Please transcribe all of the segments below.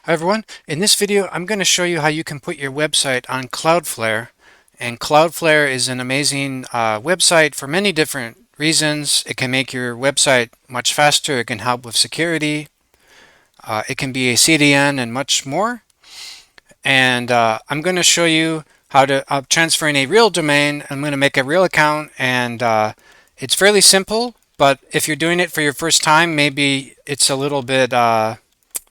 Hi everyone, in this video I'm going to show you how you can put your website on Cloudflare. And Cloudflare is an amazing website for many different reasons. It can make your website much faster, it can help with security, it can be a CDN and much more. And I'm going to show you how to transfer in a real domain. I'm going to make a real account, and it's fairly simple, but if you're doing it for your first time, maybe it's a little bit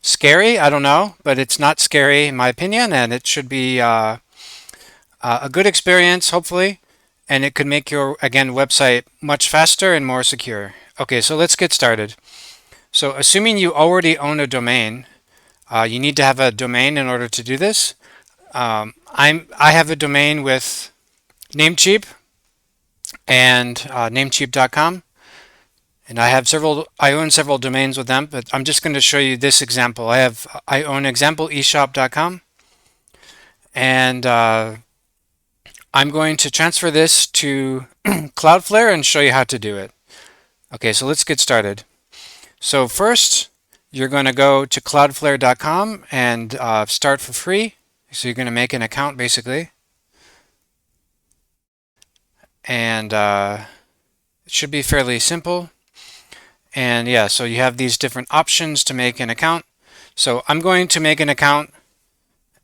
scary, I don't know, but it's not scary in my opinion, and it should be a good experience, hopefully, and it could make your, again, website much faster and more secure. Okay, so let's get started. So assuming you already own a domain, you need to have a domain in order to do this. I have a domain with Namecheap and Namecheap.com. And I own several domains with them, but I'm just going to show you this example. I own exampleeshop.com, and I'm going to transfer this to Cloudflare and show you how to do it. Okay, so let's get started. So first, you're going to go to cloudflare.com and start for free. So you're going to make an account basically, and it should be fairly simple. And yeah, so you have these different options to make an account. So I'm going to make an account,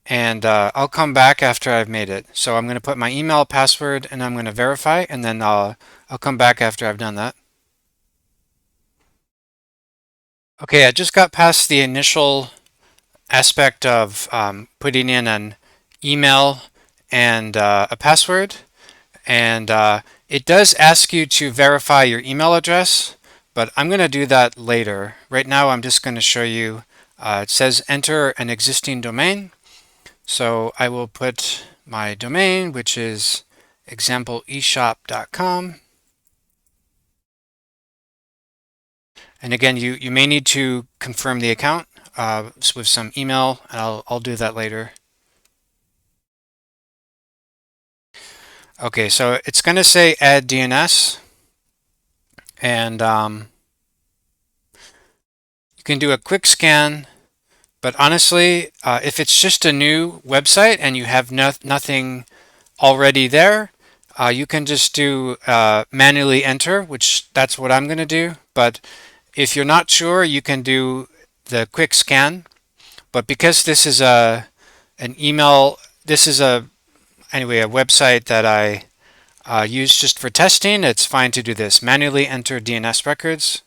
and I'll come back after I've made it. So I'm going to put my email, password, and I'm going to verify, and then I'll come back after I've done that. Okay, I just got past the initial aspect of putting in an email and a password, and it does ask you to verify your email address, but I'm going to do that later. Right now I'm just going to show you, it says enter an existing domain. So I will put my domain, which is exampleeshop.com. And again, you may need to confirm the account with some email, and I'll do that later. Okay, so it's going to say add DNS, and you can do a quick scan, but honestly, if it's just a new website and you have nothing already there, you can just do manually enter, which that's what I'm going to do. But if you're not sure, you can do the quick scan. But because this is an email, this is anyway a website that I use just for testing, it's fine to do this. Manually enter DNS records.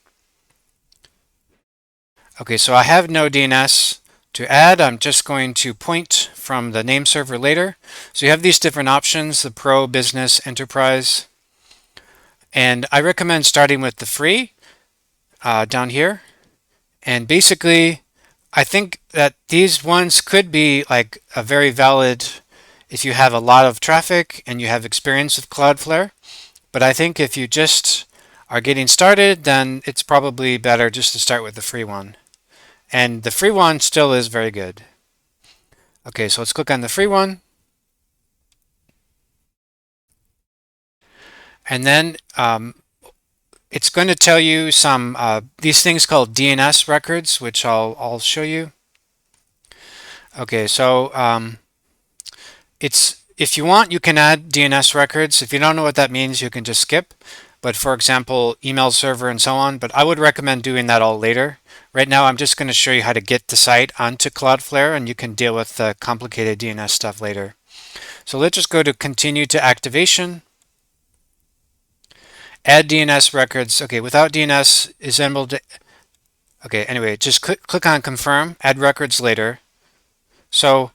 Okay, so I have no DNS to add. I'm just going to point from the name server later. So you have these different options, the Pro, Business, Enterprise. And I recommend starting with the free down here. And basically, I think that these ones could be like a very valid if you have a lot of traffic and you have experience with Cloudflare. But I think if you just are getting started, then it's probably better just to start with the free one. And the free one still is very good. Okay, so let's click on the free one. And then it's going to tell you some these things called DNS records, which I'll show you. Okay, so if you want, you can add DNS records. If you don't know what that means, you can just skip. But for example, email server and so on. But I would recommend doing that all later. Right now, I'm just going to show you how to get the site onto Cloudflare, and you can deal with the complicated DNS stuff later. So let's just go to continue to activation. Add DNS records. Okay, without DNS is enabled. Okay, anyway, just click on confirm, add records later. So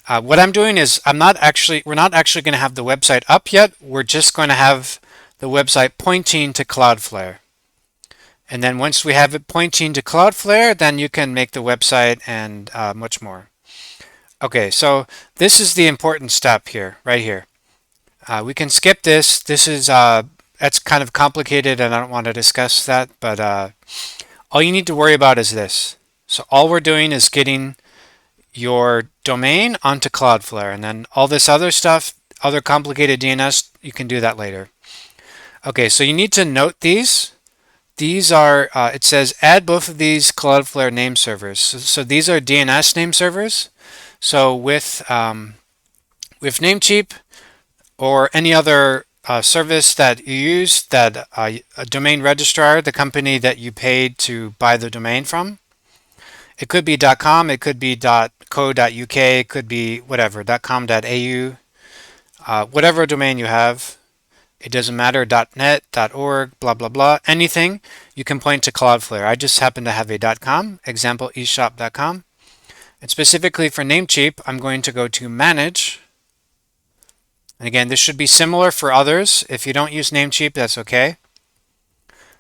what I'm doing is we're not actually going to have the website up yet. We're just going to have the website pointing to Cloudflare. And then once we have it pointing to Cloudflare, then you can make the website and much more. Okay, so this is the important step here, right here. We can skip this. This is that's kind of complicated, and I don't want to discuss that. But all you need to worry about is this. So all we're doing is getting your domain onto Cloudflare, and then all this other stuff, other complicated DNS, you can do that later. Okay, so you need to note these. These are, it says add both of these Cloudflare name servers. So these are DNS name servers. So with Namecheap or any other service that you use, that a domain registrar, the company that you paid to buy the domain from, it could be .com, it could be .co.uk, it could be whatever, .com.au, whatever domain you have. It doesn't matter, .net, .org, blah, blah, blah, anything, you can point to Cloudflare. I just happen to have a .com, example eshop.com. And specifically for Namecheap, I'm going to go to Manage. And again, this should be similar for others. If you don't use Namecheap, that's okay.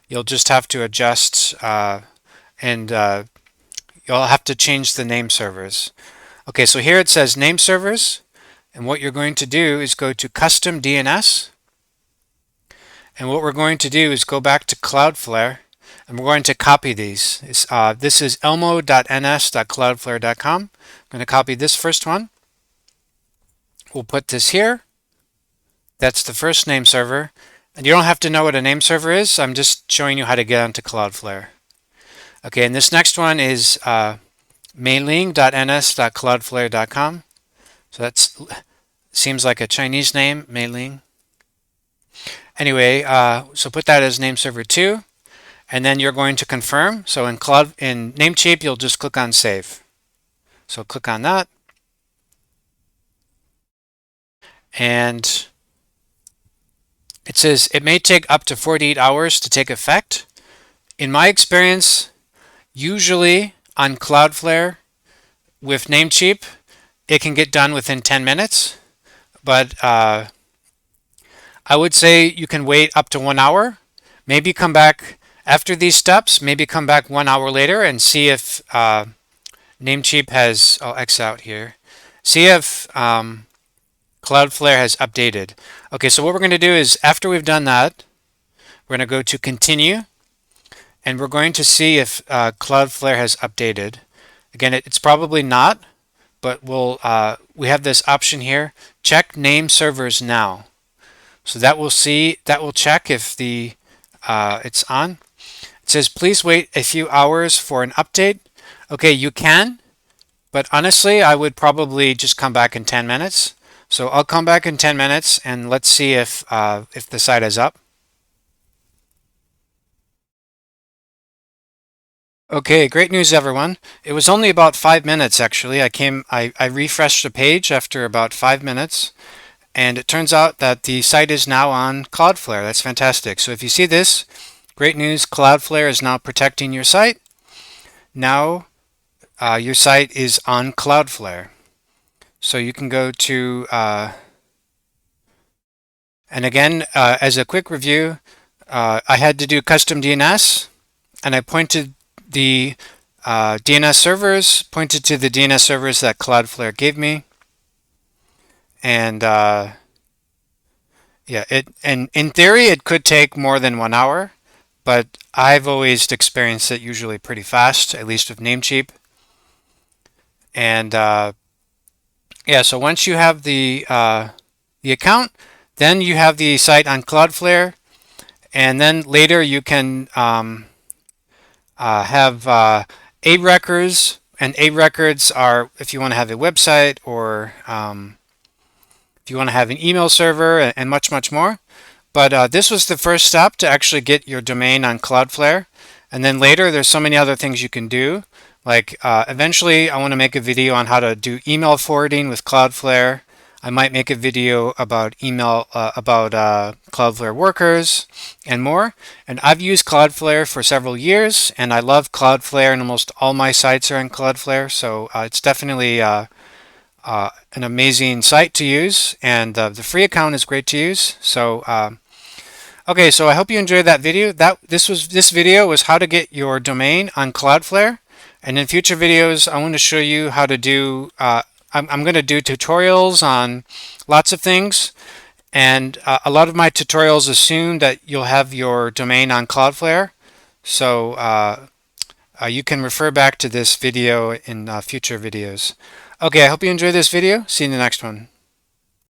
You'll just have to adjust and you'll have to change the name servers. Okay, so here it says name servers. And what you're going to do is go to Custom DNS. And what we're going to do is go back to Cloudflare and we're going to copy these. This is elmo.ns.cloudflare.com. I'm going to copy this first one. We'll put this here. That's the first name server. And you don't have to know what a name server is. I'm just showing you how to get onto Cloudflare. Okay, and this next one is meiling.ns.cloudflare.com. So that seems like a Chinese name, Meiling. Anyway, so put that as name server 2, and then you're going to confirm. So in Namecheap, you'll just click on Save. So click on that, and it says it may take up to 48 hours to take effect. In my experience, usually on Cloudflare with Namecheap, it can get done within 10 minutes, but I would say you can wait up to 1 hour. Maybe come back after these steps, maybe come back 1 hour later and see if Namecheap has, I'll X out here, see if Cloudflare has updated. Okay, so what we're going to do is after we've done that, we're going to go to Continue, and we're going to see if Cloudflare has updated. Again, it's probably not, but we have this option here, check name servers now. So that will check if it's on. It says please wait a few hours for an update. Okay, you can, but honestly, I would probably just come back in 10 minutes. So I'll come back in 10 minutes and let's see if the site is up. Okay, great news everyone. It was only about 5 minutes actually. I refreshed the page after about 5 minutes. And it turns out that the site is now on Cloudflare. That's fantastic. So if you see this, great news, Cloudflare is now protecting your site. Now your site is on Cloudflare. So you can go to, and again, as a quick review, I had to do custom DNS, and I pointed the DNS servers, pointed to the DNS servers that Cloudflare gave me. And yeah, and in theory it could take more than 1 hour, but I've always experienced it usually pretty fast, at least with Namecheap. And yeah, so once you have the account, then you have the site on Cloudflare, and then later you can have A records, and A records are if you want to have a website or if you want to have an email server and much, much more. But this was the first step to actually get your domain on Cloudflare. And then later, there's so many other things you can do. Like eventually, I want to make a video on how to do email forwarding with Cloudflare. I might make a video about Cloudflare workers and more. And I've used Cloudflare for several years, and I love Cloudflare, and almost all my sites are in Cloudflare. So it's definitely an amazing site to use, and the free account is great to use. So okay, so I hope you enjoyed that video. This video was how to get your domain on Cloudflare, and in future videos I want to show you how to do I'm going to do tutorials on lots of things, and a lot of my tutorials assume that you'll have your domain on Cloudflare. So you can refer back to this video in future videos. Okay, I hope you enjoyed this video. See you in the next one.